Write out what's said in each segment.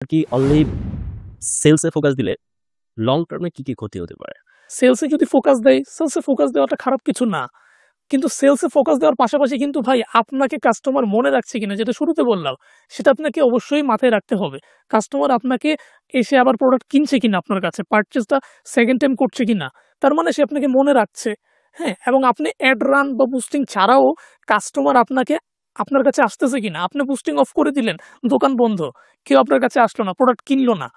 কি only সেলসে focus দিলে long টার্মে কি ক্ষতি হতে পারে? সেলসে যদি ফোকাস দেয়, সেলসে ফোকাস দেওয়াটা খারাপ কিছু না। কিন্তু সেলসে ফোকাস দেওয়ার পাশাপাশি কিন্তু ভাই আপনাকে কাস্টমার মনে রাখছে কিনা, যেটা শুরুতে বললাম, সেটা আপনাকে অবশ্যই মাথায় রাখতে হবে। কাস্টমার আপনাকে এসে আবার প্রোডাক্ট কিনছে কিনা, আপনার কাছে পারচেজটা সেকেন্ড টাইম করছে কিনা, তার মানে সে আপনাকে মনে রাখছে। হ্যাঁ, এবং আপনি অ্যাড রান বা বুস্টিং ছাড়াও কাস্টমার আপনার কাছে আসতেছে কিনা। আপনি বুস্টিং অফ করে দিলেন, দোকান বন্ধ, কেউ আপনার কাছে আসলো না, প্রোডাক্ট কিনলো না,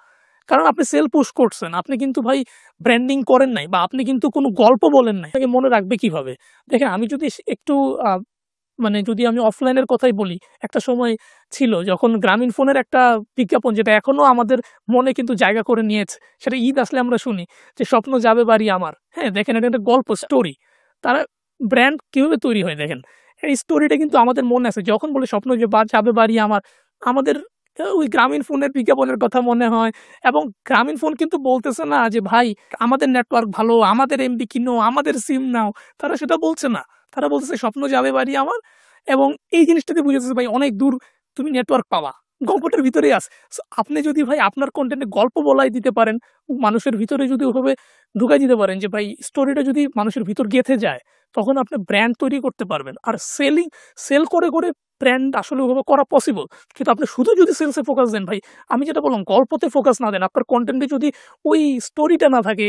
কারণ আপনি সেল পুশ করছেন। আপনি কিন্তু ভাই ব্র্যান্ডিং করেন নাই, বা আপনি কিন্তু কোনো গল্প বলেন নাই। আপনাকে মনে রাখবে কিভাবে? দেখেন, আমি যদি একটু মানে যদি আমি অফলাইনের কথাই বলি, একটা সময় ছিল যখন গ্রামীণ ফোনের একটা বিজ্ঞাপন, যেটা এখনো আমাদের মনে কিন্তু জায়গা করে নিয়েছে, সেটা ঈদ আসলে আমরা শুনি যে স্বপ্ন যাবে বাড়ি আমার। হ্যাঁ, দেখেন, এটা একটা গল্প, স্টোরি। তারা ব্র্যান্ড কিভাবে তৈরি হয় দেখেন, এই স্টোরিটা কিন্তু আমাদের মনে আছে। যখন বলে স্বপ্ন যে যাবে বাড়ি আমার, আমাদের ওই গ্রামীণ ফোনের বিজ্ঞাপনের কথা মনে হয়। এবং গ্রামীণ ফোন কিন্তু বলতেছে না যে ভাই আমাদের নেটওয়ার্ক ভালো, আমাদের এমবি কিনো, আমাদের সিম নাও। তারা সেটা বলছে না, তারা বলতেছে স্বপ্ন যাবে বাড়ি আমার। এবং এই জিনিসটাতে বুঝেছে ভাই অনেক দূর তুমি নেটওয়ার্ক পাবা, গল্পটার ভিতরেই আছে। সো আপনি যদি ভাই আপনার কন্টেন্টে গল্প বলাই দিতে পারেন, মানুষের ভিতরে যদি ওভাবে ঢুকাই দিতে পারেন যে ভাই স্টোরিটা যদি মানুষের ভিতর গেঁথে যায়, তখন আপনি ব্র্যান্ড তৈরি করতে পারবেন। আর সেল করে করে ব্র্যান্ড আসলে ওভাবে করা পসিবল। কিন্তু আপনি শুধু যদি সেলসে ফোকাস দেন ভাই, আমি যেটা বললাম, গল্পতে ফোকাস না দেন, আপনার কন্টেন্টে যদি ওই স্টোরিটা না থাকে,